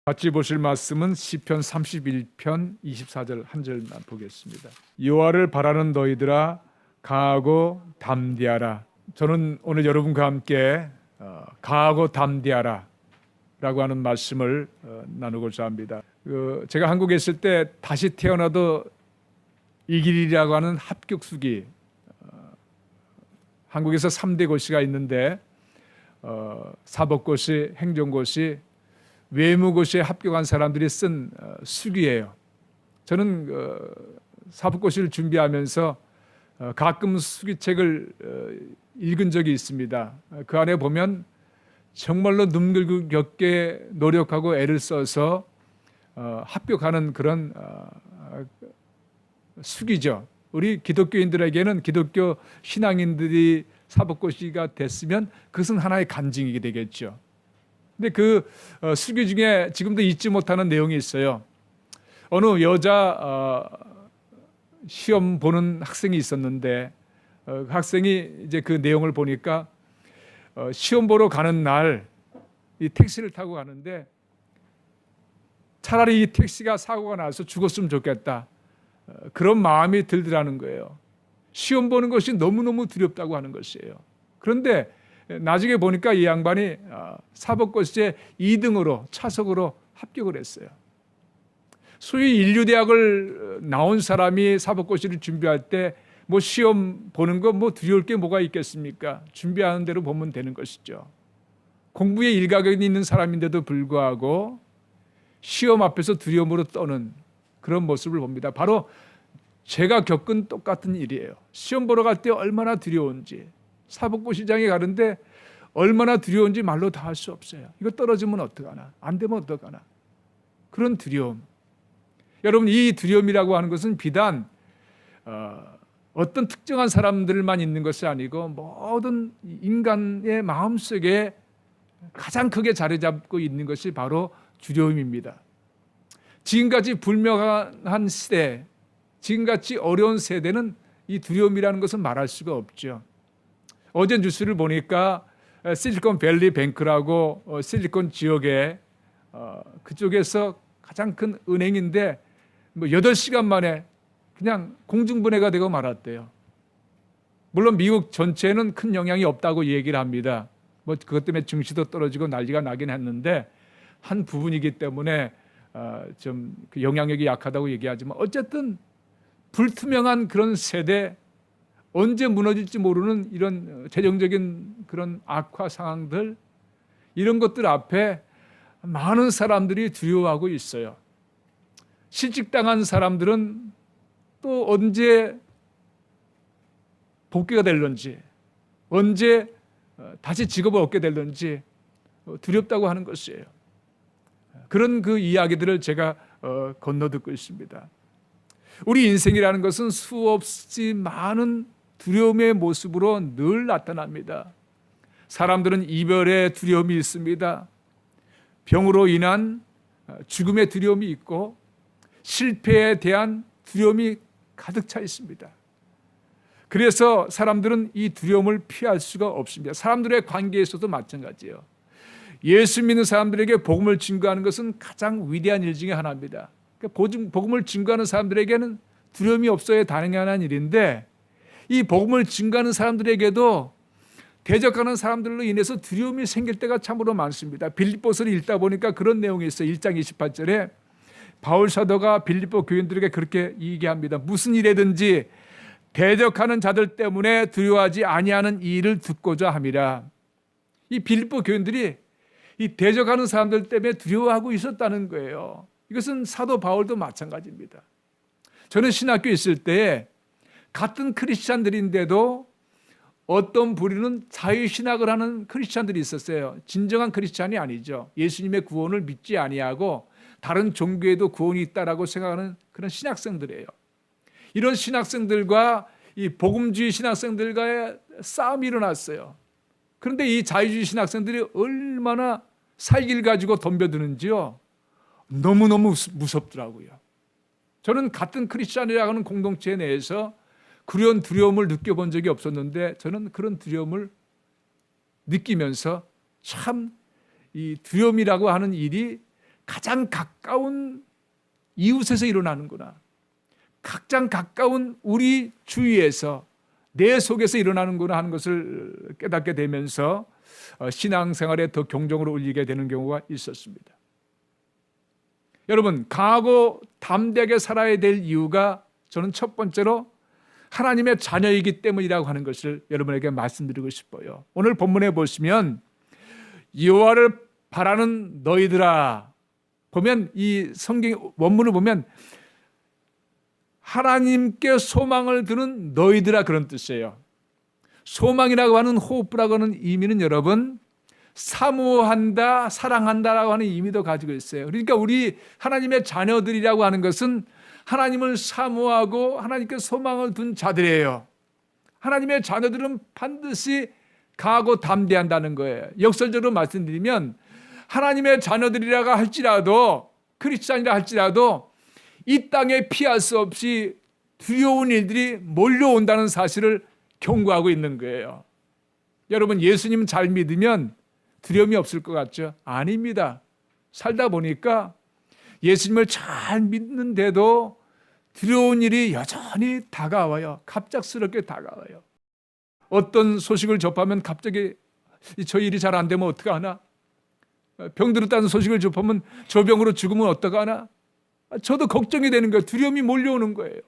같이 보실 말씀은 시편 31편 24절 한 절만 보겠습니다. 여호와를 바라는 너희들아 강하고 담대하라. 저는 오늘 여러분과 함께 강하고 담대하라 라고 하는 말씀을 나누고자 합니다. 제가 한국에 있을 때 다시 태어나도 이 길이라고 하는 합격수기, 한국에서 3대 고시가 있는데 사법고시, 행정고시, 외무고시에 합격한 사람들이 쓴 수기예요. 저는 사법고시를 준비하면서 가끔 수기책을 읽은 적이 있습니다. 그 안에 보면 정말로 눈글겹게 노력하고 애를 써서 합격하는 그런 수기죠. 우리 기독교인들에게는, 기독교 신앙인들이 사법고시가 됐으면 그것은 하나의 간증이 되겠죠. 근데 그 수기 중에 지금도 잊지 못하는 내용이 있어요. 어느 여자 시험 보는 학생이 있었는데 그 학생이 이제 그 내용을 보니까 시험 보러 가는 날 이 택시를 타고 가는데 차라리 이 택시가 사고가 나서 죽었으면 좋겠다, 그런 마음이 들더라는 거예요. 시험 보는 것이 너무너무 두렵다고 하는 것이에요. 그런데 나중에 보니까 이 양반이 사법고시에 2등으로 차석으로 합격을 했어요. 소위 인류대학을 나온 사람이 사법고시를 준비할 때 뭐 시험 보는 거 뭐 두려울 게 뭐가 있겠습니까? 준비하는 대로 보면 되는 것이죠. 공부에 일가견이 있는 사람인데도 불구하고 시험 앞에서 두려움으로 떠는 그런 모습을 봅니다. 바로 제가 겪은 똑같은 일이에요. 시험 보러 갈 때 얼마나 두려운지, 사법고시장에 가는데 얼마나 두려운지 말로 다 할 수 없어요. 이거 떨어지면 어떡하나, 안 되면 어떡하나, 그런 두려움. 여러분, 이 두려움이라고 하는 것은 비단 어떤 특정한 사람들만 있는 것이 아니고 모든 인간의 마음속에 가장 크게 자리 잡고 있는 것이 바로 두려움입니다. 지금까지 불명한 시대, 지금같이 어려운 세대는 이 두려움이라는 것은 말할 수가 없죠. 어제 뉴스를 보니까 실리콘밸리 뱅크라고 실리콘 지역에 그쪽에서 가장 큰 은행인데 8시간 만에 그냥 공중분해가 되고 말았대요. 물론 미국 전체에는 큰 영향이 없다고 얘기를 합니다. 뭐 그것 때문에 증시도 떨어지고 난리가 나긴 했는데 한 부분이기 때문에 좀 그 영향력이 약하다고 얘기하지만 어쨌든 불투명한 그런 세대, 언제 무너질지 모르는 이런 재정적인 그런 악화 상황들, 이런 것들 앞에 많은 사람들이 두려워하고 있어요. 실직당한 사람들은 또 언제 복귀가 될런지, 언제 다시 직업을 얻게 될런지 두렵다고 하는 것이에요. 그런 그 이야기들을 제가 건너듣고 있습니다. 우리 인생이라는 것은 수없이 많은 두려움의 모습으로 늘 나타납니다. 사람들은 이별의 두려움이 있습니다. 병으로 인한 죽음의 두려움이 있고 실패에 대한 두려움이 가득 차 있습니다. 그래서 사람들은 이 두려움을 피할 수가 없습니다. 사람들의 관계에서도 마찬가지예요. 예수 믿는 사람들에게 복음을 증거하는 것은 가장 위대한 일 중에 하나입니다. 복음을 증거하는 사람들에게는 두려움이 없어야 가능한 일인데, 이 복음을 증거하는 사람들에게도 대적하는 사람들로 인해서 두려움이 생길 때가 참으로 많습니다. 빌립보서를 읽다 보니까 그런 내용이 있어요. 1장 28절에 바울 사도가 빌립보 교인들에게 그렇게 얘기합니다. 무슨 일이든지 대적하는 자들 때문에 두려워하지 아니하는 이 일을 듣고자 함이라. 이 빌립보 교인들이 이 대적하는 사람들 때문에 두려워하고 있었다는 거예요. 이것은 사도 바울도 마찬가지입니다. 저는 신학교에 있을 때 같은 크리스찬들인데도 어떤 부류는 자유신학을 하는 크리스찬들이 있었어요. 진정한 크리스찬이 아니죠. 예수님의 구원을 믿지 아니하고 다른 종교에도 구원이 있다라고 생각하는 그런 신학생들이에요. 이런 신학생들과 이 복음주의 신학생들과의 싸움이 일어났어요. 그런데 이 자유주의 신학생들이 얼마나 살기를 가지고 덤벼드는지요, 너무너무 무섭더라고요. 저는 같은 크리스찬이라고 하는 공동체 내에서 그런 두려움을 느껴본 적이 없었는데, 저는 그런 두려움을 느끼면서 참 이 두려움이라고 하는 일이 가장 가까운 이웃에서 일어나는구나. 가장 가까운 우리 주위에서 내 속에서 일어나는구나 하는 것을 깨닫게 되면서 신앙생활에 더 경종으로 울리게 되는 경우가 있었습니다. 여러분, 강하고 담대하게 살아야 될 이유가 저는 첫 번째로 하나님의 자녀이기 때문이라고 하는 것을 여러분에게 말씀드리고 싶어요. 오늘 본문에 보시면 여호와를 바라는 너희들아, 보면 이 성경 원문을 보면 하나님께 소망을 두는 너희들아, 그런 뜻이에요. 소망이라고 하는, 호프라고 하는 의미는 여러분 사모한다, 사랑한다라고 하는 의미도 가지고 있어요. 그러니까 우리 하나님의 자녀들이라고 하는 것은 하나님을 사모하고 하나님께 소망을 둔 자들이에요. 하나님의 자녀들은 반드시 강하고 담대한다는 거예요. 역설적으로 말씀드리면 하나님의 자녀들이라고 할지라도, 크리스찬이라 할지라도 이 땅에 피할 수 없이 두려운 일들이 몰려온다는 사실을 경고하고 있는 거예요. 여러분, 예수님 잘 믿으면 두려움이 없을 것 같죠? 아닙니다. 살다 보니까 예수님을 잘 믿는데도 두려운 일이 여전히 다가와요. 갑작스럽게 다가와요. 어떤 소식을 접하면 갑자기 저 일이 잘 안 되면 어떡하나? 병들었다는 소식을 접하면 저 병으로 죽으면 어떡하나? 저도 걱정이 되는 거예요. 두려움이 몰려오는 거예요.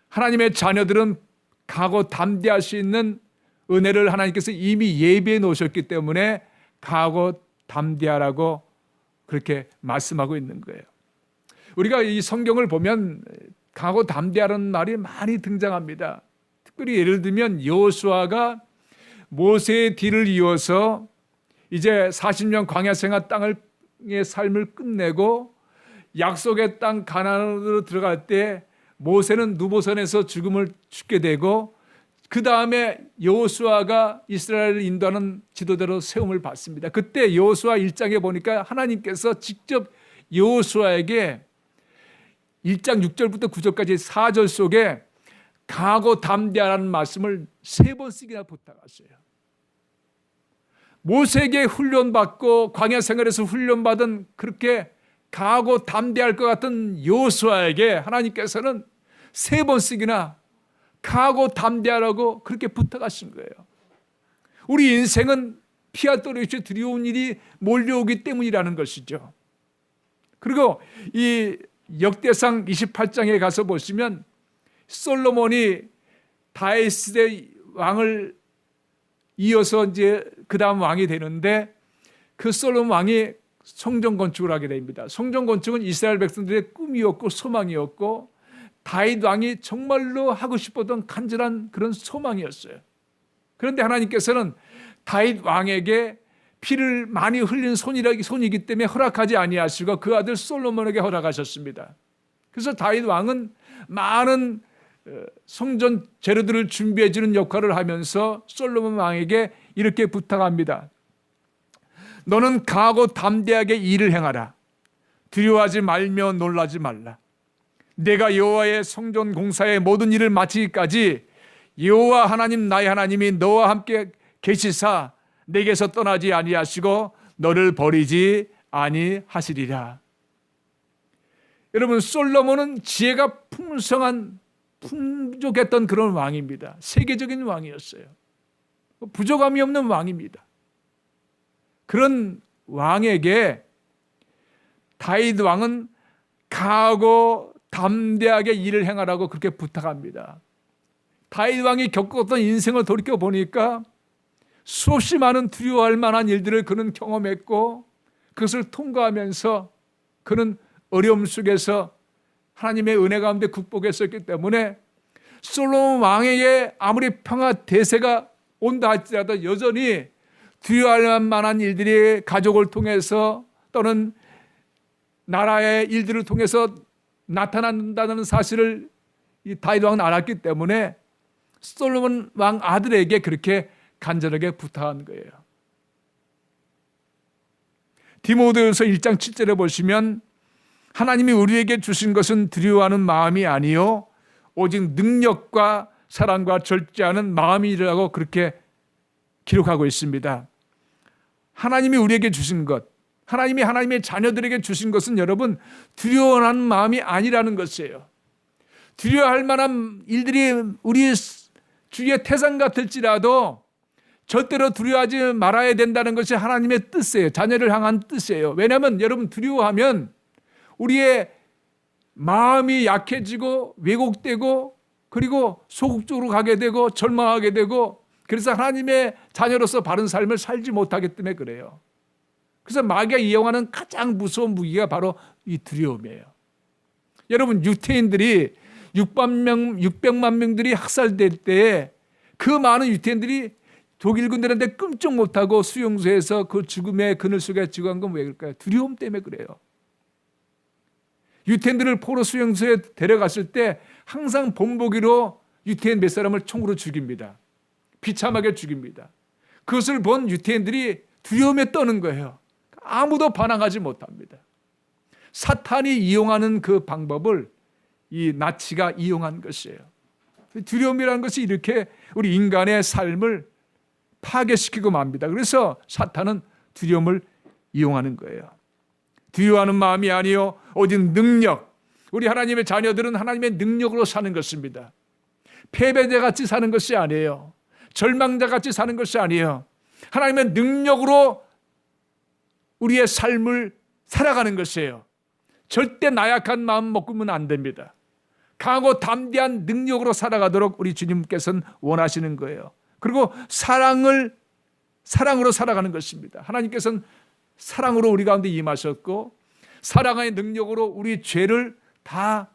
하나님의 자녀들은 강하고 담대할 수 있는 은혜를 하나님께서 이미 예비해 놓으셨기 때문에 강하고 담대하라고 그렇게 말씀하고 있는 거예요. 우리가 이 성경을 보면 강하고 담대하라는 말이 많이 등장합니다. 특별히 예를 들면 여호수아가 모세의 뒤를 이어서 이제 40년 광야 생활 땅의 삶을 끝내고 약속의 땅 가나안으로 들어갈 때 모세는 누보선에서 죽게 되고 그 다음에 여호수아가 이스라엘을 인도하는 지도자로 세움을 받습니다. 그때 여호수아 1장에 보니까 하나님께서 직접 여호수아에게 1장 6절부터 9절까지 4절 속에 강하고 담대하라는 말씀을 3번씩이나 부탁하셨어요. 모세에게 훈련받고 광야 생활에서 훈련받은 그렇게 강하고 담대할 것 같은 여호수아에게 하나님께서는 3번씩이나 강하고 담대하라고 그렇게 부탁하신 거예요. 우리 인생은 피할 도리 없이 두려운 일이 몰려오기 때문이라는 것이죠. 그리고 이 역대상 28장에 가서 보시면 솔로몬이 다윗의 왕을 이어서 이제 그 다음 왕이 되는데 그 솔로몬 왕이 성전 건축을 하게 됩니다. 성전 건축은 이스라엘 백성들의 꿈이었고 소망이었고 다윗 왕이 정말로 하고 싶었던 간절한 그런 소망이었어요. 그런데 하나님께서는 다윗 왕에게 피를 많이 흘린 손이기 때문에 허락하지 아니하시고 그 아들 솔로몬에게 허락하셨습니다. 그래서 다윗 왕은 많은 성전 재료들을 준비해 주는 역할을 하면서 솔로몬 왕에게 이렇게 부탁합니다. 너는 강하고 담대하게 일을 행하라. 두려워하지 말며 놀라지 말라. 내가 여호와의 성전 공사의 모든 일을 마치기까지 여호와 하나님 나의 하나님이 너와 함께 계시사 내게서 떠나지 아니하시고 너를 버리지 아니하시리라. 여러분, 솔로몬은 지혜가 풍족했던 그런 왕입니다. 세계적인 왕이었어요. 부족함이 없는 왕입니다. 그런 왕에게 다윗 왕은 강하고 담대하게 일을 행하라고 그렇게 부탁합니다. 다윗 왕이 겪었던 인생을 돌이켜 보니까 수없이 많은 두려워할 만한 일들을 그는 경험했고 그것을 통과하면서 그는 어려움 속에서 하나님의 은혜 가운데 극복했었기 때문에 솔로몬 왕에게 아무리 평화 대세가 온다 할지라도 여전히 두려워할 만한 일들이 가족을 통해서 또는 나라의 일들을 통해서 나타난다는 사실을 이 다윗 왕은 알았기 때문에 솔로몬 왕 아들에게 그렇게 간절하게 부탁한 거예요. 디모데후서 1장 7절에 보시면 하나님이 우리에게 주신 것은 두려워하는 마음이 아니요 오직 능력과 사랑과 절제하는 마음이라고 그렇게 기록하고 있습니다. 하나님이 우리에게 주신 것, 하나님이 하나님의 자녀들에게 주신 것은 여러분 두려워하는 마음이 아니라는 것이에요. 두려워할 만한 일들이 우리 주위의 태산 같을지라도 절대로 두려워하지 말아야 된다는 것이 하나님의 뜻이에요. 자녀를 향한 뜻이에요. 왜냐하면 여러분 두려워하면 우리의 마음이 약해지고 왜곡되고 그리고 소극적으로 가게 되고 절망하게 되고 그래서 하나님의 자녀로서 바른 삶을 살지 못하기 때문에 그래요. 그래서 마귀가 이용하는 가장 무서운 무기가 바로 이 두려움이에요. 여러분 유태인들이 600만 명들이 학살될 때에 그 많은 유태인들이 독일 군대한테 끔찍 못하고 수용소에서 그 죽음의 그늘 속에 죽은 건 왜 그럴까요? 두려움 때문에 그래요. 유태인들을 포로 수용소에 데려갔을 때 항상 본보기로 유태인 몇 사람을 총으로 죽입니다. 비참하게 죽입니다. 그것을 본 유태인들이 두려움에 떠는 거예요. 아무도 반항하지 못합니다. 사탄이 이용하는 그 방법을 이 나치가 이용한 것이에요. 두려움이라는 것이 이렇게 우리 인간의 삶을 파괴시키고 맙니다. 그래서 사탄은 두려움을 이용하는 거예요. 두려워하는 마음이 아니요 오직 능력. 우리 하나님의 자녀들은 하나님의 능력으로 사는 것입니다. 패배자같이 사는 것이 아니에요. 절망자같이 사는 것이 아니에요. 하나님의 능력으로 우리의 삶을 살아가는 것이에요. 절대 나약한 마음 먹으면 안 됩니다. 강하고 담대한 능력으로 살아가도록 우리 주님께서는 원하시는 거예요. 그리고 사랑으로 살아가는 것입니다. 하나님께서는 사랑으로 우리 가운데 임하셨고 사랑의 능력으로 우리 죄를 다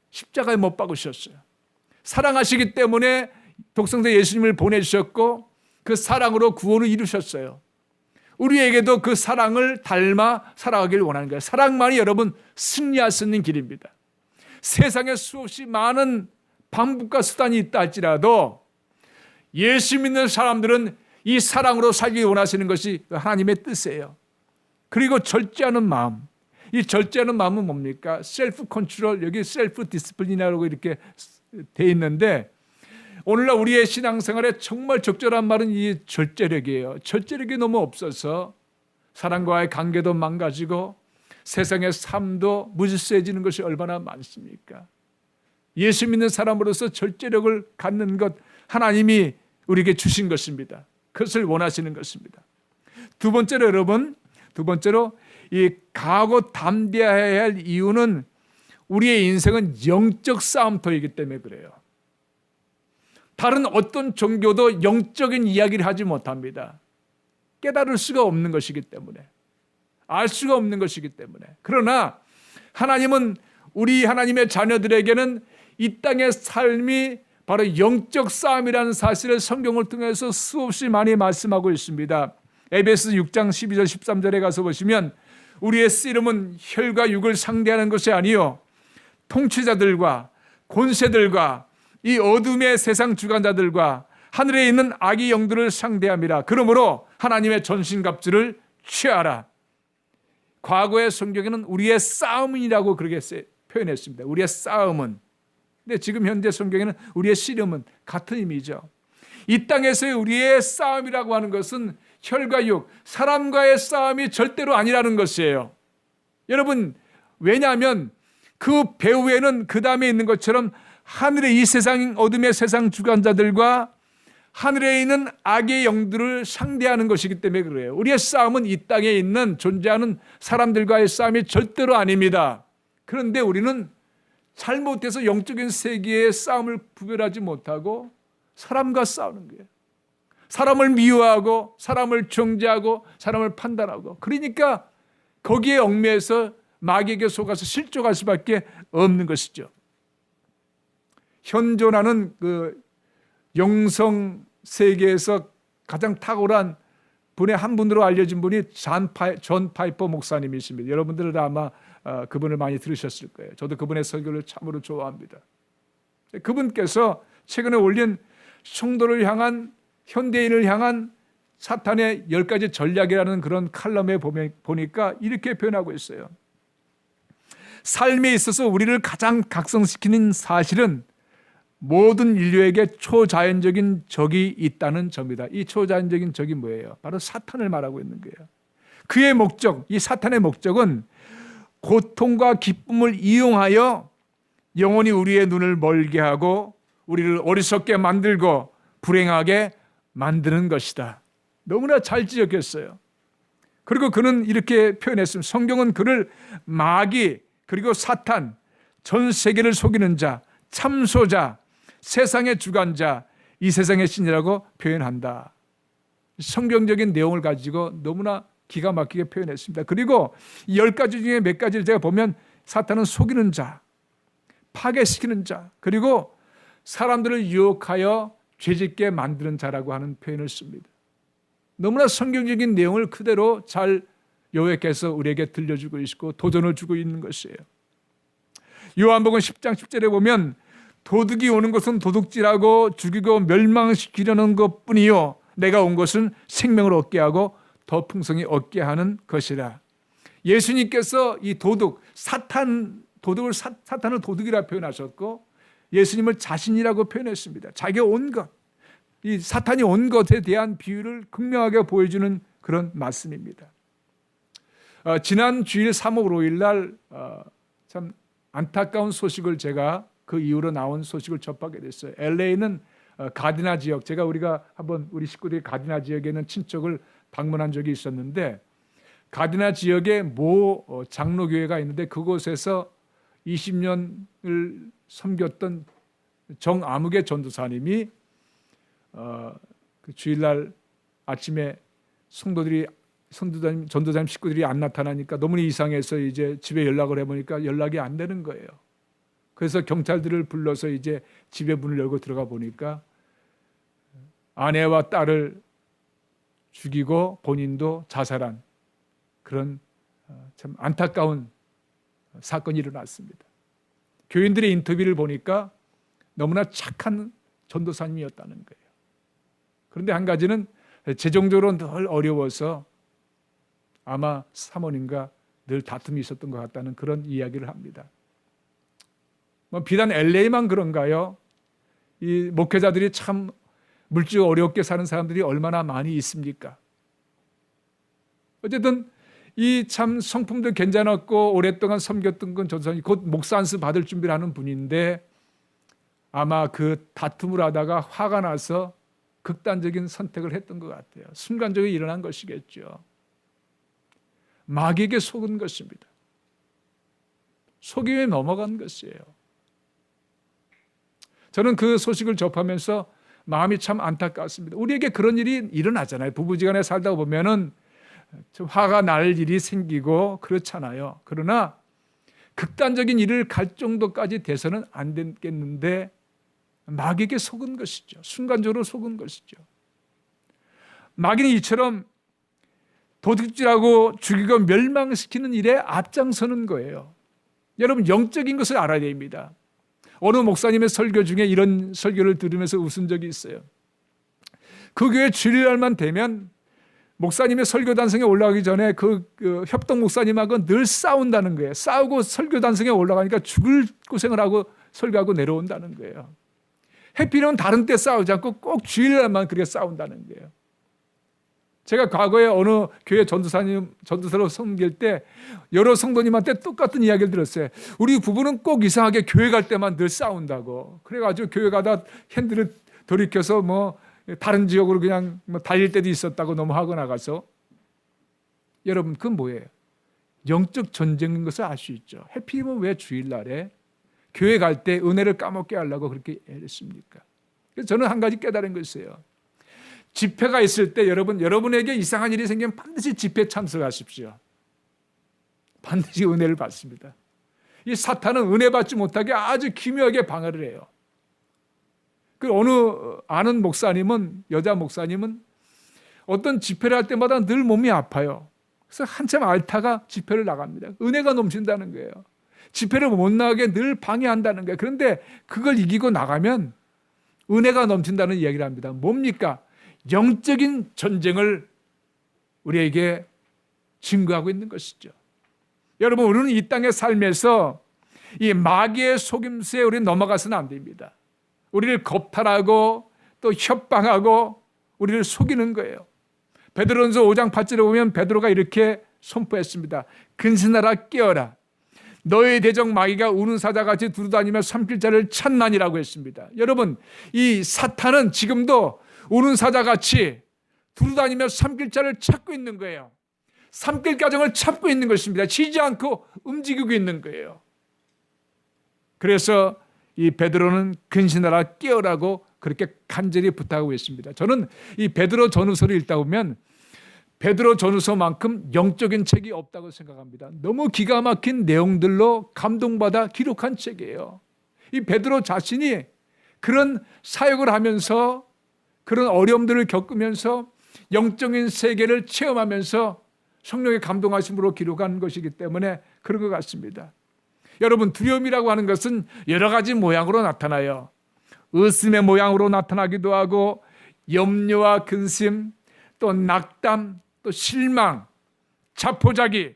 십자가에 못 박으셨어요. 사랑하시기 때문에 독생자 예수님을 보내주셨고 그 사랑으로 구원을 이루셨어요. 우리에게도 그 사랑을 닮아 살아가길 원하는 거예요. 사랑만이 여러분 승리할 수 있는 길입니다. 세상에 수없이 많은 방법과 수단이 있다 할지라도 예수 믿는 사람들은 이 사랑으로 살기 원하시는 것이 하나님의 뜻이에요. 그리고 절제하는 마음. 이 절제하는 마음은 뭡니까? 셀프 컨트롤, 여기 셀프 디스플린이라고 이렇게 돼 있는데 오늘날 우리의 신앙생활에 정말 적절한 말은 이 절제력이에요. 절제력이 너무 없어서 사람과의 관계도 망가지고 세상의 삶도 무질서해지는 것이 얼마나 많습니까? 예수 믿는 사람으로서 절제력을 갖는 것 하나님이 우리에게 주신 것입니다. 그것을 원하시는 것입니다. 두 번째로 여러분, 이 강하고 담대해야 할 이유는 우리의 인생은 영적 싸움터이기 때문에 그래요. 다른 어떤 종교도 영적인 이야기를 하지 못합니다. 깨달을 수가 없는 것이기 때문에. 알 수가 없는 것이기 때문에. 그러나 하나님은 우리 하나님의 자녀들에게는 이 땅의 삶이 바로 영적 싸움이라는 사실을 성경을 통해서 수없이 많이 말씀하고 있습니다. 에베소 6장 12절 13절에 가서 보시면 우리의 씨름은 혈과 육을 상대하는 것이 아니요 통치자들과 권세들과 이 어둠의 세상 주관자들과 하늘에 있는 악의 영들을 상대함이라. 그러므로 하나님의 전신갑주를 취하라. 과거의 성경에는 우리의 싸움이라고 그렇게 표현했습니다. 우리의 싸움은. 근데 지금 현재 성경에는 우리의 씨름은 같은 의미죠. 이 땅에서의 우리의 싸움이라고 하는 것은 혈과 육, 사람과의 싸움이 절대로 아니라는 것이에요. 여러분, 왜냐하면 그 배후에는 그 다음에 있는 것처럼 하늘의 이 세상 어둠의 세상 주관자들과 하늘에 있는 악의 영들을 상대하는 것이기 때문에 그래요. 우리의 싸움은 이 땅에 있는 존재하는 사람들과의 싸움이 절대로 아닙니다. 그런데 우리는 잘못해서 영적인 세계의 싸움을 구별하지 못하고 사람과 싸우는 거예요. 사람을 미워하고 사람을 정죄하고 사람을 판단하고 그러니까 거기에 얽매여서 마귀에게 속아서 실족할 수밖에 없는 것이죠. 현존하는 그 영성 세계에서 가장 탁월한 분의 한 분으로 알려진 분이 존 파이퍼 목사님이십니다. 여러분들은 아마 그분을 많이 들으셨을 거예요. 저도 그분의 설교를 참으로 좋아합니다. 그분께서 최근에 올린 성도를 향한 현대인을 향한 사탄의 10가지 전략이라는 그런 칼럼에 보니까 이렇게 표현하고 있어요. 삶에 있어서 우리를 가장 각성시키는 사실은 모든 인류에게 초자연적인 적이 있다는 점이다. 이 초자연적인 적이 뭐예요? 바로 사탄을 말하고 있는 거예요. 그의 목적, 이 사탄의 목적은 고통과 기쁨을 이용하여 영원히 우리의 눈을 멀게 하고 우리를 어리석게 만들고 불행하게 만드는 것이다. 너무나 잘 지적했어요. 그리고 그는 이렇게 표현했습니다. 성경은 그를 마귀, 그리고 사탄, 전 세계를 속이는 자, 참소자, 세상의 주관자, 이 세상의 신이라고 표현한다. 성경적인 내용을 가지고 너무나 기가 막히게 표현했습니다. 그리고 10가지 중에 몇 가지를 제가 보면 사탄은 속이는 자, 파괴시키는 자, 그리고 사람들을 유혹하여 죄짓게 만드는 자라고 하는 표현을 씁니다. 너무나 성경적인 내용을 그대로 잘 요약해서 우리에게 들려주고 있고 도전을 주고 있는 것이에요. 요한복음 10장 10절에 보면 도둑이 오는 것은 도둑질하고 죽이고 멸망시키려는 것뿐이요 내가 온 것은 생명을 얻게 하고 더 풍성히 얻게 하는 것이라. 예수님께서 이 도둑, 사탄을 도둑이라 표현하셨고 예수님을 자신이라고 표현했습니다. 자기가 온 것, 이 사탄이 온 것에 대한 비유를 극명하게 보여주는 그런 말씀입니다. 지난 주일 3월 5일 날 참 안타까운 소식을 제가 그 이후로 나온 소식을 접하게 됐어요. LA는 가디나 지역, 우리가 한번 우리 식구들이 가디나 지역에 있는 친척을 방문한 적이 있었는데 가디나 지역에 모 장로교회가 있는데 그곳에서 20년을 섬겼던 정아무개 전도사님이 그 주일날 아침에 전도사님 식구들이 안 나타나니까 너무나 이상해서 이제 집에 연락을 해보니까 연락이 안 되는 거예요. 그래서 경찰들을 불러서 이제 집에 문을 열고 들어가 보니까 아내와 딸을 죽이고 본인도 자살한 그런 참 안타까운 사건이 일어났습니다. 교인들의 인터뷰를 보니까 너무나 착한 전도사님이었다는 거예요. 그런데 한 가지는 재정적으로 늘 어려워서 아마 사모님과 늘 다툼이 있었던 것 같다는 그런 이야기를 합니다. 비단 LA만 그런가요? 이 목회자들이 참 물질 어렵게 사는 사람들이 얼마나 많이 있습니까? 어쨌든 이 참 성품도 괜찮았고 오랫동안 섬겼던 건 전도사님, 곧 목사 안수 받을 준비를 하는 분인데 아마 그 다툼을 하다가 화가 나서 극단적인 선택을 했던 것 같아요. 순간적으로 일어난 것이겠죠. 마귀에게 속은 것입니다. 속임에 넘어간 것이에요. 저는 그 소식을 접하면서 마음이 참 안타깝습니다. 우리에게 그런 일이 일어나잖아요. 부부지간에 살다 보면은 좀 화가 날 일이 생기고 그렇잖아요. 그러나 극단적인 일을 갈 정도까지 돼서는 안 됐겠는데 마귀에게 속은 것이죠. 순간적으로 속은 것이죠. 마귀는 이처럼 도둑질하고 죽이고 멸망시키는 일에 앞장서는 거예요. 여러분 영적인 것을 알아야 됩니다. 어느 목사님의 설교 중에 이런 설교를 들으면서 웃은 적이 있어요. 그 교회 주일날만 되면 목사님의 설교 단성에 올라가기 전에 그 협동 목사님하고 늘 싸운다는 거예요. 싸우고 설교 단성에 올라가니까 죽을 고생을 하고 설교하고 내려온다는 거예요. 해피는 다른 때 싸우지 않고 꼭 주일날만 그렇게 싸운다는 거예요. 제가 과거에 어느 교회 전도사로 섬길 때 여러 성도님한테 똑같은 이야기를 들었어요. 우리 부부는 꼭 이상하게 교회 갈 때만 늘 싸운다고. 그래가지고 교회 가다 핸들을 돌이켜서 다른 지역으로 그냥 달릴 때도 있었다고 너무 하고 나가서. 여러분 그건 뭐예요? 영적 전쟁인 것을 알 수 있죠. 해피님은 왜 주일날에 교회 갈 때 은혜를 까먹게 하려고 그렇게 했습니까? 그래서 저는 한 가지 깨달은 것이에요. 집회가 있을 때 여러분에게 이상한 일이 생기면 반드시 집회에 참석하십시오. 반드시 은혜를 받습니다. 이 사탄은 은혜 받지 못하게 아주 기묘하게 방해를 해요. 그 어느 아는 목사님은, 여자 목사님은 어떤 집회를 할 때마다 늘 몸이 아파요. 그래서 한참 앓다가 집회를 나갑니다. 은혜가 넘친다는 거예요. 집회를 못 나가게 늘 방해한다는 거예요. 그런데 그걸 이기고 나가면 은혜가 넘친다는 이야기를 합니다. 뭡니까? 영적인 전쟁을 우리에게 증거하고 있는 것이죠. 여러분, 우리는 이 땅의 삶에서 이 마귀의 속임수에 우리는 넘어가서는 안 됩니다. 우리를 겁탈하고 또 협박하고 우리를 속이는 거예요. 베드로전서 5장 8절에 보면 베드로가 이렇게 선포했습니다. 근신하라 깨어라. 너의 대적 마귀가 우는 사자같이 두루다니며 삼킬 자를 찾나니라고 했습니다. 여러분, 이 사탄은 지금도 우는 사자같이 두루다니며 삼킬 자를 찾고 있는 거예요. 삼킬 과정을 찾고 있는 것입니다. 쉬지 않고 움직이고 있는 거예요. 그래서 이 베드로는 근신하라 깨어라고 그렇게 간절히 부탁하고 있습니다. 저는 이 베드로 전후서를 읽다 보면 베드로 전후서만큼 영적인 책이 없다고 생각합니다. 너무 기가 막힌 내용들로 감동받아 기록한 책이에요. 이 베드로 자신이 그런 사역을 하면서 그런 어려움들을 겪으면서 영적인 세계를 체험하면서 성령의 감동하심으로 기록한 것이기 때문에 그런 것 같습니다. 여러분, 두려움이라고 하는 것은 여러 가지 모양으로 나타나요. 의심의 모양으로 나타나기도 하고 염려와 근심, 또 낙담, 또 실망, 자포자기,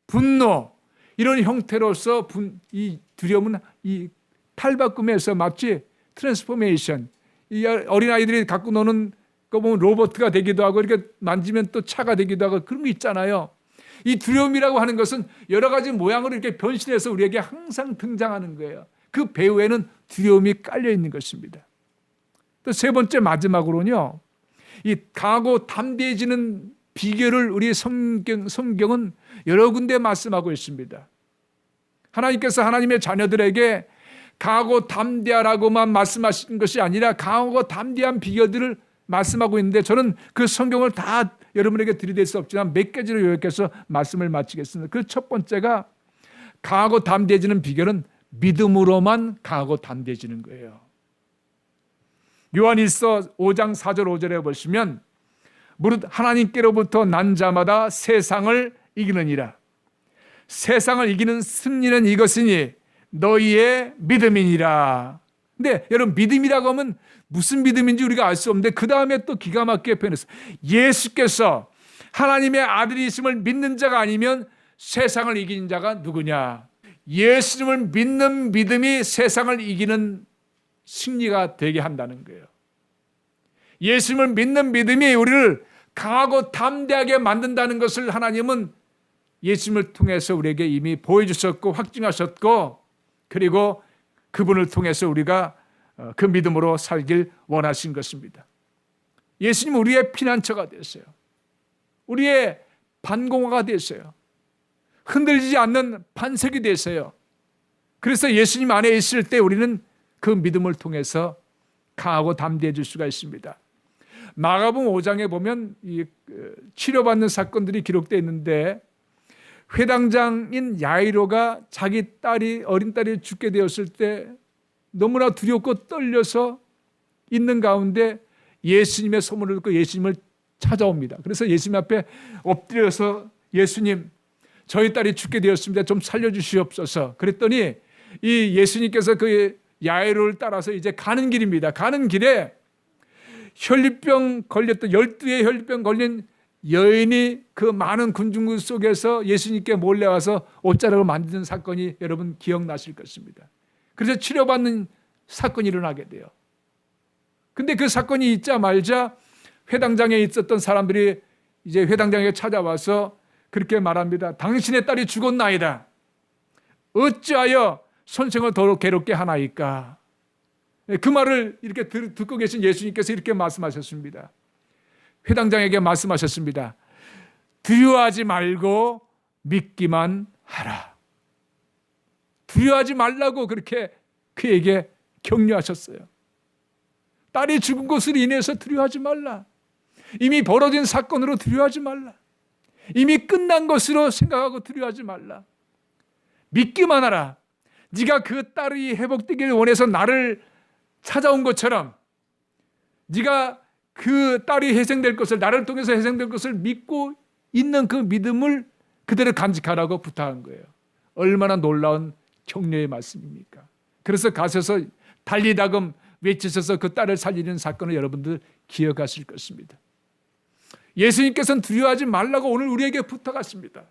분노 이런 형태로서 이 두려움은 이 탈바꿈에서 마치 트랜스포메이션, 이 어린아이들이 갖고 노는 거 보면 로봇가 되기도 하고 이렇게 만지면 또 차가 되기도 하고 그런 거 있잖아요. 이 두려움이라고 하는 것은 여러 가지 모양으로 이렇게 변신해서 우리에게 항상 등장하는 거예요. 그 배후에는 두려움이 깔려 있는 것입니다. 또 세 번째 마지막으로는요, 이 강하고 담대해지는 비결을 우리 성경은 여러 군데 말씀하고 있습니다. 하나님께서 하나님의 자녀들에게 강하고 담대하라고만 말씀하신 것이 아니라 강하고 담대한 비결들을 말씀하고 있는데 저는 그 성경을 다 여러분에게 들이댈 수 없지만 몇 가지로 요약해서 말씀을 마치겠습니다. 그 첫 번째가 강하고 담대해지는 비결은 믿음으로만 강하고 담대해지는 거예요. 요한일서 5장 4절 5절에 보시면 무릇 하나님께로부터 난 자마다 세상을 이기느니라. 세상을 이기는 승리는 이것이니 너희의 믿음이니라. 근데 여러분, 믿음이라고 하면 무슨 믿음인지 우리가 알 수 없는데 그 다음에 또 기가 막히게 표현했어요. 예수께서 하나님의 아들이심을 믿는 자가 아니면 세상을 이기는 자가 누구냐. 예수님을 믿는 믿음이 세상을 이기는 승리가 되게 한다는 거예요. 예수님을 믿는 믿음이 우리를 강하고 담대하게 만든다는 것을 하나님은 예수님을 통해서 우리에게 이미 보여주셨고 확증하셨고, 그리고 그분을 통해서 우리가 그 믿음으로 살길 원하신 것입니다. 예수님은 우리의 피난처가 되었어요. 우리의 반공화가 되었어요. 흔들리지 않는 반석이 되었어요. 그래서 예수님 안에 있을 때 우리는 그 믿음을 통해서 강하고 담대해질 수가 있습니다. 마가복음 5장에 보면 치료받는 사건들이 기록되어 있는데 회당장인 야이로가 자기 어린 딸이 죽게 되었을 때 너무나 두렵고 떨려서 있는 가운데 예수님의 소문을 듣고 예수님을 찾아옵니다. 그래서 예수님 앞에 엎드려서 예수님, 저희 딸이 죽게 되었습니다. 좀 살려주시옵소서. 그랬더니 이 예수님께서 그 야이로를 따라서 이제 가는 길입니다. 가는 길에 혈류병 걸렸던 12의 혈류병 걸린 여인이 그 많은 군중들 속에서 예수님께 몰래 와서 옷자락을 만드는 사건이 여러분 기억나실 것입니다. 그래서 치료받는 사건이 일어나게 돼요. 근데 그 사건이 있자마자 회당장에 있었던 사람들이 이제 회당장에 찾아와서 그렇게 말합니다. 당신의 딸이 죽었나이다. 어찌하여 선생을 더욱 괴롭게 하나이까. 그 말을 이렇게 듣고 계신 예수님께서 이렇게 말씀하셨습니다. 회당장에게 말씀하셨습니다. 두려워하지 말고 믿기만 하라. 두려워하지 말라고 그렇게 그에게 격려하셨어요. 딸이 죽은 것으로 인해서 두려워하지 말라. 이미 벌어진 사건으로 두려워하지 말라. 이미 끝난 것으로 생각하고 두려워하지 말라. 믿기만 하라. 네가 그 딸이 회복되기를 원해서 나를 찾아온 것처럼 네가 그 딸이 회생될 것을, 나를 통해서 회생될 것을 믿고 있는 그 믿음을 그대로 간직하라고 부탁한 거예요. 얼마나 놀라운 격려의 말씀입니까? 그래서 가셔서 달리다금 외치셔서 그 딸을 살리는 사건을 여러분들 기억하실 것입니다. 예수님께서는 두려워하지 말라고 오늘 우리에게 부탁하십니다.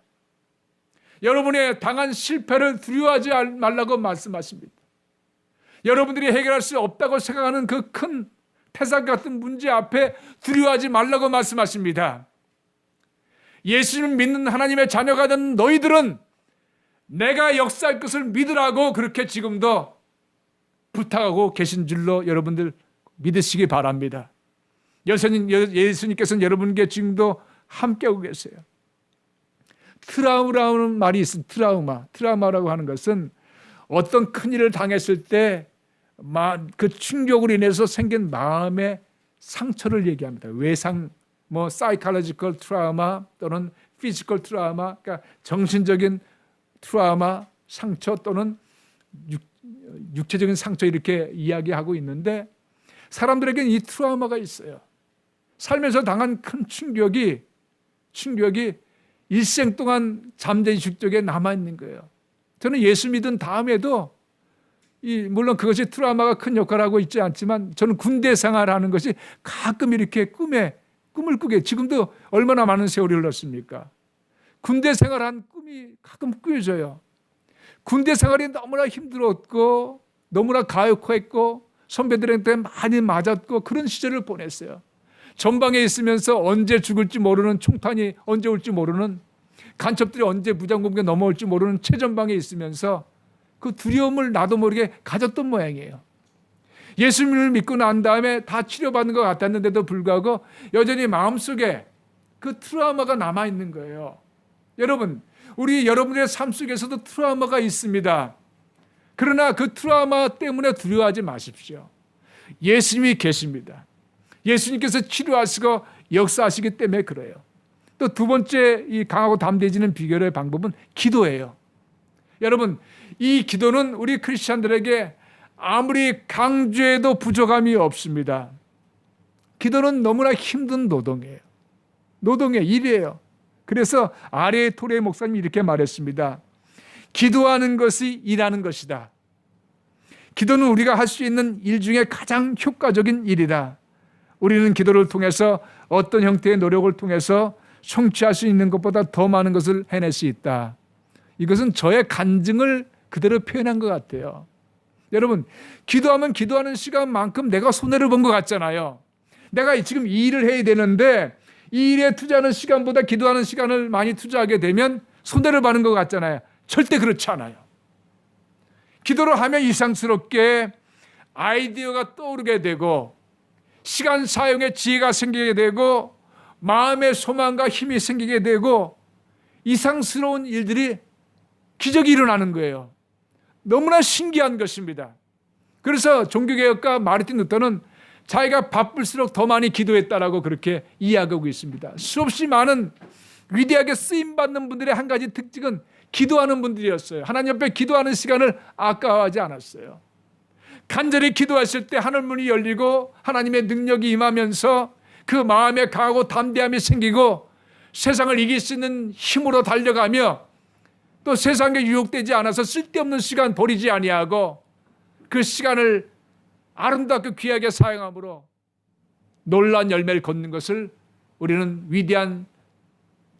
여러분의 당한 실패를 두려워하지 말라고 말씀하십니다. 여러분들이 해결할 수 없다고 생각하는 그 큰 태산 같은 문제 앞에 두려워하지 말라고 말씀하십니다. 예수님을 믿는 하나님의 자녀가 된 너희들은 내가 역사할 것을 믿으라고 그렇게 지금도 부탁하고 계신 줄로 여러분들 믿으시기 바랍니다. 예수님께서는 여러분께 지금도 함께하고 계세요. 트라우마라는 말이 있습니다. 트라우마라고 하는 것은 어떤 큰일을 당했을 때 그 충격으로 인해서 생긴 마음의 상처를 얘기합니다. 외상, 사이콜로지컬 트라우마 또는 피지컬 트라우마, 그러니까 정신적인 트라우마, 상처 또는 육체적인 상처 이렇게 이야기하고 있는데 사람들에게는 이 트라우마가 있어요. 살면서 당한 큰 충격이 일생 동안 잠재의 죽적에 남아있는 거예요. 저는 예수 믿은 다음에도 물론 그것이 트라우마가 큰 역할을 하고 있지 않지만 저는 군대 생활하는 것이 가끔 이렇게 꿈을 꾸게 지금도 얼마나 많은 세월이 흘렀습니까? 군대 생활한 꿈이 가끔 꾸여져요. 군대 생활이 너무나 힘들었고 너무나 가혹했고 선배들한테 많이 맞았고 그런 시절을 보냈어요. 전방에 있으면서 언제 죽을지 모르는 총탄이 언제 올지 모르는 간첩들이 언제 무장공격에 넘어올지 모르는 최전방에 있으면서 그 두려움을 나도 모르게 가졌던 모양이에요. 예수님을 믿고 난 다음에 다 치료받는 것 같았는데도 불구하고 여전히 마음속에 그 트라우마가 남아있는 거예요. 여러분, 여러분의 삶 속에서도 트라우마가 있습니다. 그러나 그 트라우마 때문에 두려워하지 마십시오. 예수님이 계십니다. 예수님께서 치료하시고 역사하시기 때문에 그래요. 또 두 번째 이 강하고 담대해지는 비결의 방법은 기도예요. 여러분, 이 기도는 우리 크리스찬들에게 아무리 강조해도 부족함이 없습니다. 기도는 너무나 힘든 노동의 일이에요. 그래서 아레 토레 목사님이 이렇게 말했습니다. 기도하는 것이 일하는 것이다. 기도는 우리가 할 수 있는 일 중에 가장 효과적인 일이다. 우리는 기도를 통해서 어떤 형태의 노력을 통해서 성취할 수 있는 것보다 더 많은 것을 해낼 수 있다. 이것은 저의 간증을 그대로 표현한 것 같아요. 여러분, 기도하면 기도하는 시간만큼 내가 손해를 본 것 같잖아요. 내가 지금 이 일을 해야 되는데 이 일에 투자하는 시간보다 기도하는 시간을 많이 투자하게 되면 손해를 받는 것 같잖아요. 절대 그렇지 않아요. 기도를 하면 이상스럽게 아이디어가 떠오르게 되고 시간 사용에 지혜가 생기게 되고 마음의 소망과 힘이 생기게 되고 이상스러운 일들이 기적이 일어나는 거예요. 너무나 신기한 것입니다. 그래서 종교개혁가 마르틴 루터는 자기가 바쁠수록 더 많이 기도했다라고 그렇게 이야기하고 있습니다. 수없이 많은 위대하게 쓰임받는 분들의 한 가지 특징은 기도하는 분들이었어요. 하나님 앞에 기도하는 시간을 아까워하지 않았어요. 간절히 기도하실 때 하늘문이 열리고 하나님의 능력이 임하면서 그 마음에 강하고 담대함이 생기고 세상을 이길 수 있는 힘으로 달려가며 또 세상에 유혹되지 않아서 쓸데없는 시간 버리지 아니하고 그 시간을 아름답게 귀하게 사용함으로 놀라운 열매를 걷는 것을 우리는 위대한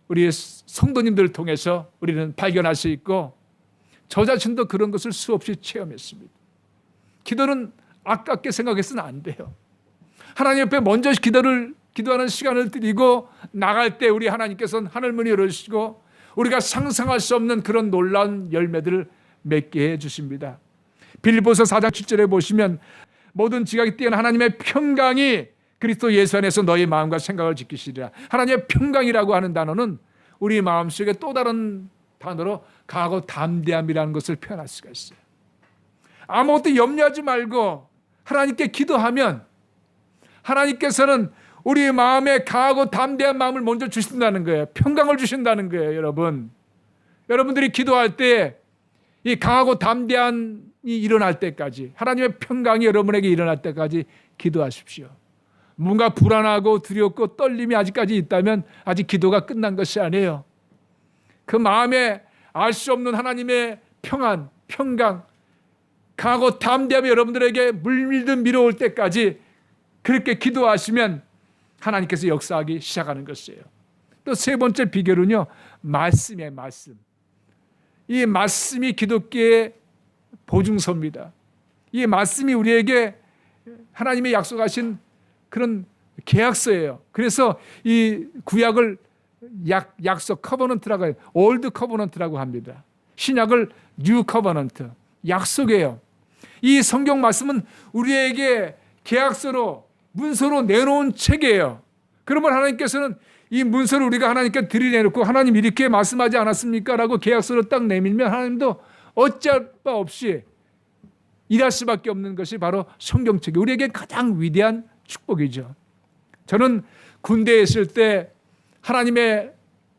우리의 성도님들을 통해서 우리는 발견할 수 있고 저 자신도 그런 것을 수없이 체험했습니다. 기도는 아깝게 생각해서는 안 돼요. 하나님 옆에 먼저 기도하는 시간을 드리고 나갈 때 우리 하나님께서는 하늘문이 열어주시고 우리가 상상할 수 없는 그런 놀라운 열매들을 맺게 해주십니다. 빌립보서 4장 7절에 보시면 모든 지각이 뛰어난 하나님의 평강이 그리스도 예수 안에서 너희 마음과 생각을 지키시리라. 하나님의 평강이라고 하는 단어는 우리 마음속에 또 다른 단어로 강하고 담대함이라는 것을 표현할 수가 있어요. 아무것도 염려하지 말고 하나님께 기도하면 하나님께서는 우리 마음에 강하고 담대한 마음을 먼저 주신다는 거예요. 평강을 주신다는 거예요, 여러분. 여러분들이 기도할 때 이 강하고 담대함이 일어날 때까지 하나님의 평강이 여러분에게 일어날 때까지 기도하십시오. 뭔가 불안하고 두렵고 떨림이 아직까지 있다면 아직 기도가 끝난 것이 아니에요. 그 마음에 알 수 없는 하나님의 평안, 평강, 강하고 담대함이 여러분들에게 물밀듯 밀어올 때까지 그렇게 기도하시면 하나님께서 역사하기 시작하는 것이에요. 또 세 번째 비결은요, 말씀이에요, 말씀. 이 말씀이 기독교의 보증서입니다. 이 말씀이 우리에게 하나님의 약속하신 그런 계약서예요. 그래서 이 구약을 약속 커버넌트라고 해요. 올드 커버넌트라고 합니다. 신약을 뉴 커버넌트, 약속이에요. 이 성경 말씀은 우리에게 계약서로, 문서로 내놓은 책이에요. 그러면 하나님께서는 이 문서를 우리가 하나님께 들이내놓고 하나님 이렇게 말씀하지 않았습니까? 라고 계약서를 딱 내밀면 하나님도 어쩔 바 없이 일할 수밖에 없는 것이 바로 성경책이 우리에게 가장 위대한 축복이죠. 저는 군대에 있을 때 하나님의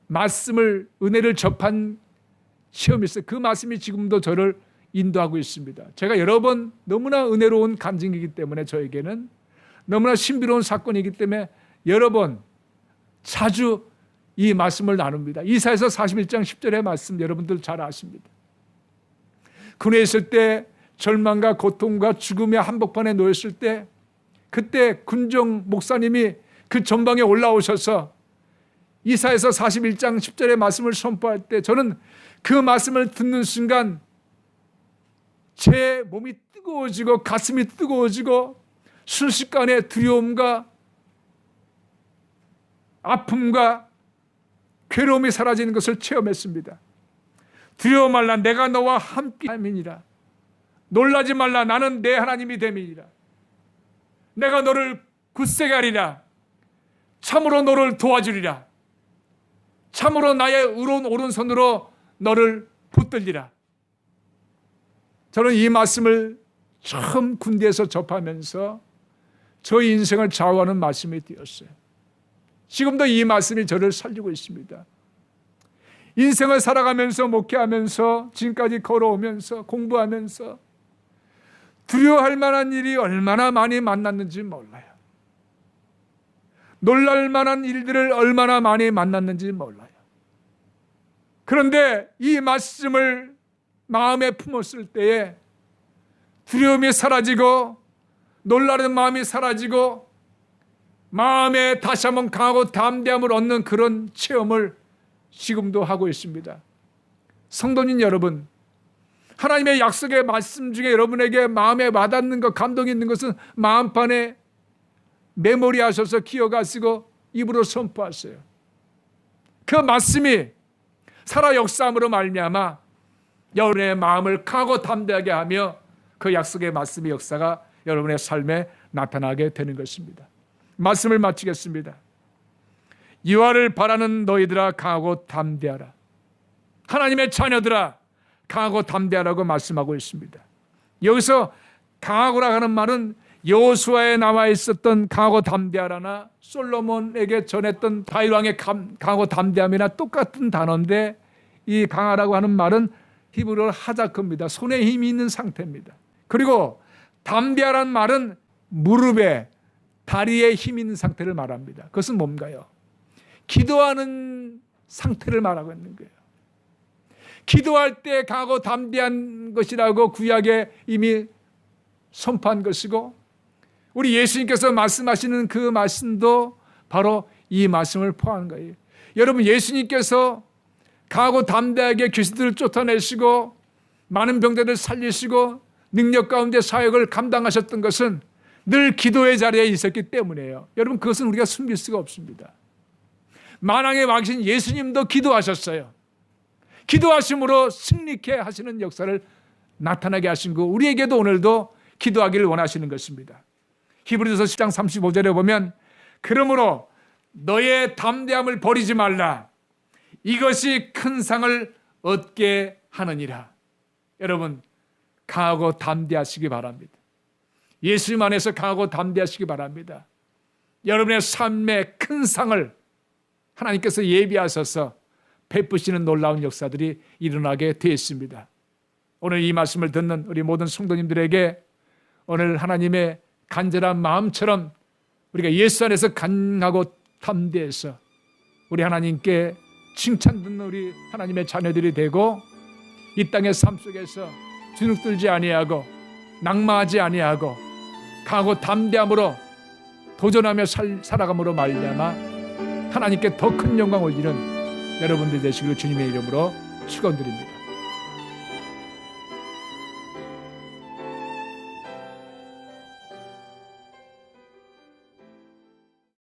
말씀을, 은혜를 접한 시험이 있어요. 그 말씀이 지금도 저를 인도하고 있습니다. 제가 여러 번 너무나 은혜로운 간증이기 때문에 저에게는 너무나 신비로운 사건이기 때문에 여러 번 자주 이 말씀을 나눕니다. 이사야서 41장 10절의 말씀 여러분들 잘 아십니다. 군에 있을 때 절망과 고통과 죽음의 한복판에 놓였을 때 그때 군정 목사님이 그 전방에 올라오셔서 이사야서 41장 10절의 말씀을 선포할 때 저는 그 말씀을 듣는 순간 제 몸이 뜨거워지고 가슴이 뜨거워지고 순식간에 두려움과 아픔과 괴로움이 사라지는 것을 체험했습니다. 두려워 말라, 내가 너와 함께 함이니라. 놀라지 말라, 나는 내 하나님이 됨이니라. 내가 너를 굳세게 하리라. 참으로 너를 도와주리라. 참으로 나의 의로운 오른손으로 너를 붙들리라. 저는 이 말씀을 처음 군대에서 접하면서 저의 인생을 좌우하는 말씀이 되었어요. 지금도 이 말씀이 저를 살리고 있습니다. 인생을 살아가면서 목회하면서 지금까지 걸어오면서 공부하면서 두려워할 만한 일이 얼마나 많이 만났는지 몰라요. 놀랄 만한 일들을 얼마나 많이 만났는지 몰라요. 그런데 이 말씀을 마음에 품었을 때에 두려움이 사라지고 놀라는 마음이 사라지고 마음에 다시 한번 강하고 담대함을 얻는 그런 체험을 지금도 하고 있습니다. 성도님 여러분, 하나님의 약속의 말씀 중에 여러분에게 마음에 와닿는 것, 감동이 있는 것은 마음판에 메모리하셔서 기억하시고 입으로 선포하세요. 그 말씀이 살아 역사함으로 말미암아 여러분의 마음을 강하고 담대하게 하며 그 약속의 말씀의 역사가 여러분의 삶에 나타나게 되는 것입니다. 말씀을 마치겠습니다. 유아를 바라는 너희들아 강하고 담대하라. 하나님의 자녀들아 강하고 담대하라고 말씀하고 있습니다. 여기서 강하고라 하는 말은 여호수아에 나와 있었던 강하고 담대하라나 솔로몬에게 전했던 다윗 왕의 강하고 담대함이나 똑같은 단어인데 이 강하라고 하는 말은 히브리어로 하자크입니다. 손에 힘이 있는 상태입니다. 그리고 담대하라는 말은 무릎에 다리에 힘이 있는 상태를 말합니다. 그것은 뭔가요? 기도하는 상태를 말하고 있는 거예요. 기도할 때 강하고 담대한 것이라고 구약에 이미 선포한 것이고 우리 예수님께서 말씀하시는 그 말씀도 바로 이 말씀을 포함한 거예요. 여러분, 예수님께서 강하고 담대하게 귀신들을 쫓아내시고 많은 병자들을 살리시고 능력 가운데 사역을 감당하셨던 것은 늘 기도의 자리에 있었기 때문이에요. 여러분, 그것은 우리가 숨길 수가 없습니다. 만왕의 왕이신 예수님도 기도하셨어요. 기도하심으로 승리케 하시는 역사를 나타나게 하신 거, 우리에게도 오늘도 기도하기를 원하시는 것입니다. 히브리서 10장 35절에 보면 그러므로 너의 담대함을 버리지 말라. 이것이 큰 상을 얻게 하느니라. 여러분, 강하고 담대하시기 바랍니다. 예수님 안에서 강하고 담대하시기 바랍니다. 여러분의 삶의 큰 상을 하나님께서 예비하셔서 베푸시는 놀라운 역사들이 일어나게 되었습니다. 오늘 이 말씀을 듣는 우리 모든 성도님들에게 오늘 하나님의 간절한 마음처럼 우리가 예수 안에서 강하고 담대해서 우리 하나님께 칭찬 듣는 우리 하나님의 자녀들이 되고 이 땅의 삶 속에서 주눅들지 아니하고 낙마하지 아니하고 강하고 담대함으로 도전하며 살아감으로 말미암아 하나님께 더 큰 영광 올리는 여러분들 되시기를 주님의 이름으로 축원드립니다.